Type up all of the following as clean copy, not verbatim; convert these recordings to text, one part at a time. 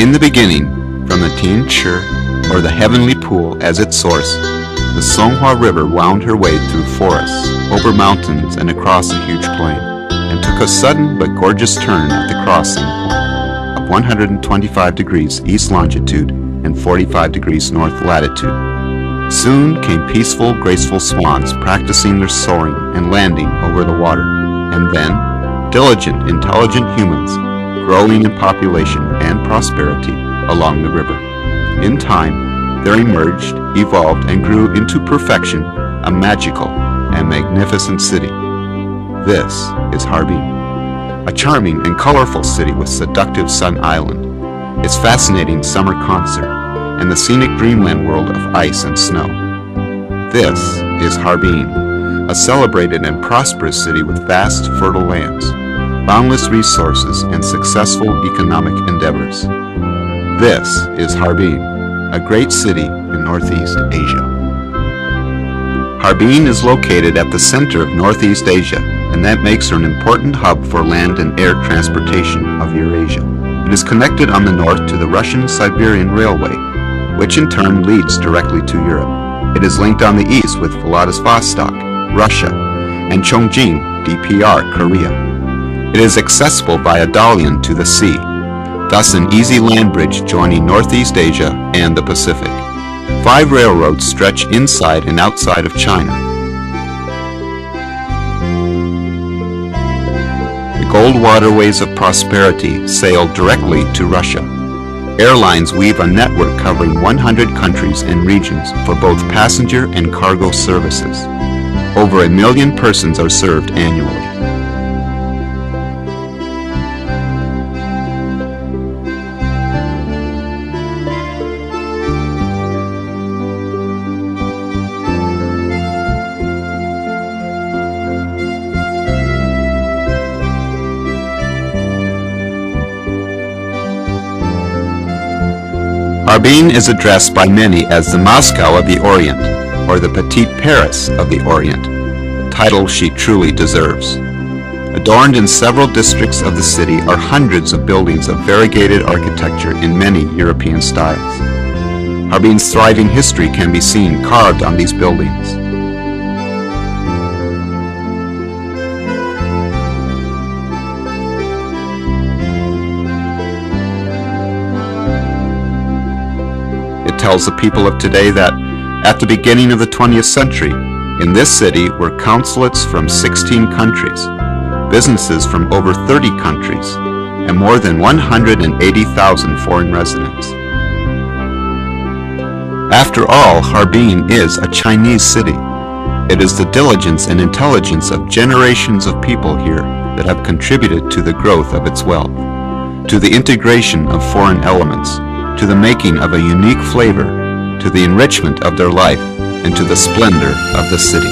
In the beginning, from the Tianchi, or the Heavenly Pool as its source, the Songhua River wound her way through forests, over mountains, and across a huge plain, and took a sudden but gorgeous turn at the crossing of 125 degrees east longitude and 45 degrees north latitude. Soon came peaceful, graceful swans practicing their soaring and landing over the water, and then diligent, intelligent humans growing in population and prosperity along the river. In time, there emerged, evolved, and grew into perfection a magical and magnificent city. This is Harbin, a charming and colorful city with seductive Sun Island, its fascinating summer concert, and the scenic dreamland world of ice and snow. This is Harbin, a celebrated and prosperous city with vast, fertile lands, boundless resources, and successful economic endeavors. This is Harbin, a great city in Northeast Asia. Harbin is located at the center of Northeast Asia, and that makes her an important hub for land and air transportation of Eurasia. It is connected on the north to the Russian-Siberian Railway, which in turn leads directly to Europe. It is linked on the east with Vladivostok, Russia, and Chongjin, DPR, Korea. It is accessible via Dalian to the sea, thus an easy land bridge joining Northeast Asia and the Pacific. 5 railroads stretch inside and outside of China. The gold waterways of prosperity sail directly to Russia. Airlines weave a network covering 100 countries and regions for both passenger and cargo services. Over 1 million persons are served annually. Harbin is addressed by many as the Moscow of the Orient, or the Petite Paris of the Orient, title she truly deserves. Adorned in several districts of the city are hundreds of buildings of variegated architecture in many European styles. Harbin's thriving history can be seen carved on these buildings. Tells the people of today that at the beginning of the 20th century, in this city were consulates from 16 countries, businesses from over 30 countries, and more than 180,000 foreign residents. After all, Harbin is a Chinese city. It is the diligence and intelligence of generations of people here that have contributed to the growth of its wealth, to the integration of foreign elements, to the making of a unique flavor, to the enrichment of their life, and to the splendor of the city.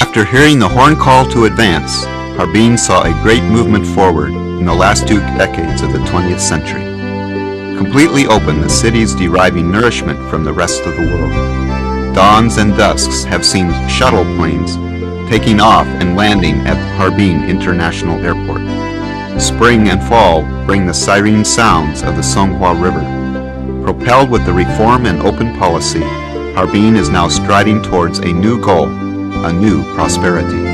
After hearing the horn call to advance, Harbin saw a great movement forward in the last 2 decades of the 20th century. Completely open, the city is deriving nourishment from the rest of the world. Dawns and dusks have seen shuttle planes taking off and landing at Harbin International Airport. Spring and fall bring the siren sounds of the Songhua River. Propelled with the reform and open policy, Harbin is now striding towards a new goal, a new prosperity.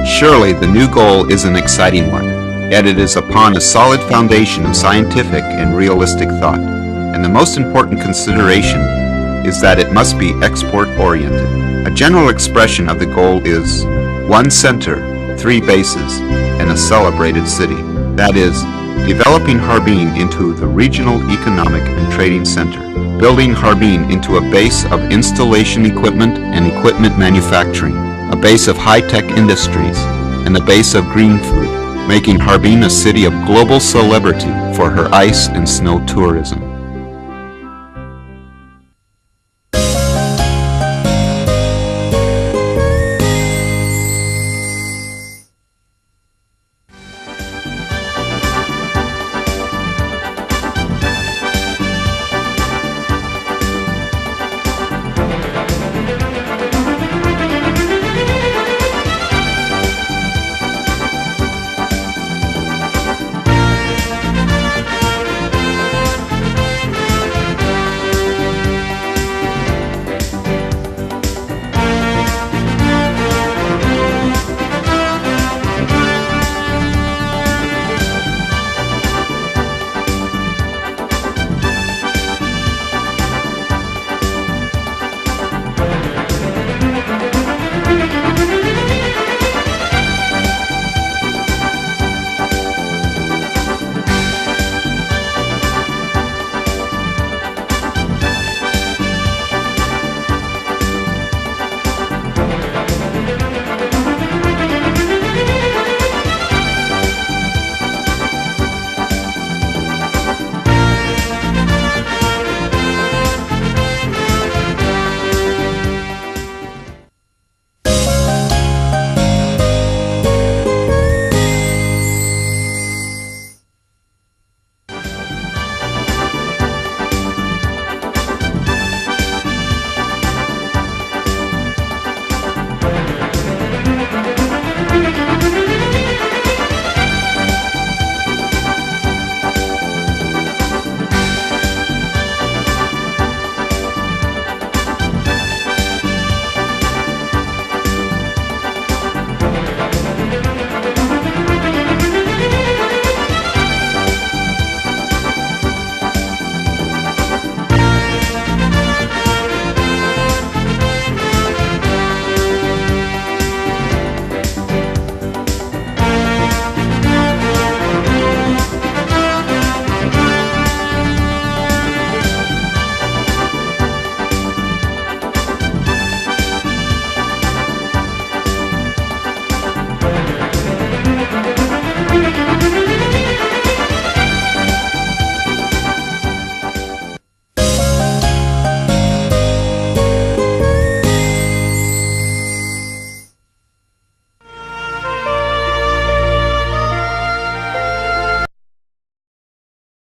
Surely the new goal is an exciting one, yet it is upon a solid foundation of scientific and realistic thought, and the most important consideration is that it must be export-oriented. A general expression of the goal is 1 center, 3 bases, and a celebrated city. That is, developing Harbin into the regional economic and trading center, building Harbin into a base of installation equipment and equipment manufacturing, a base of high-tech industries, and a base of green food, making Harbin a city of global celebrity for her ice and snow tourism.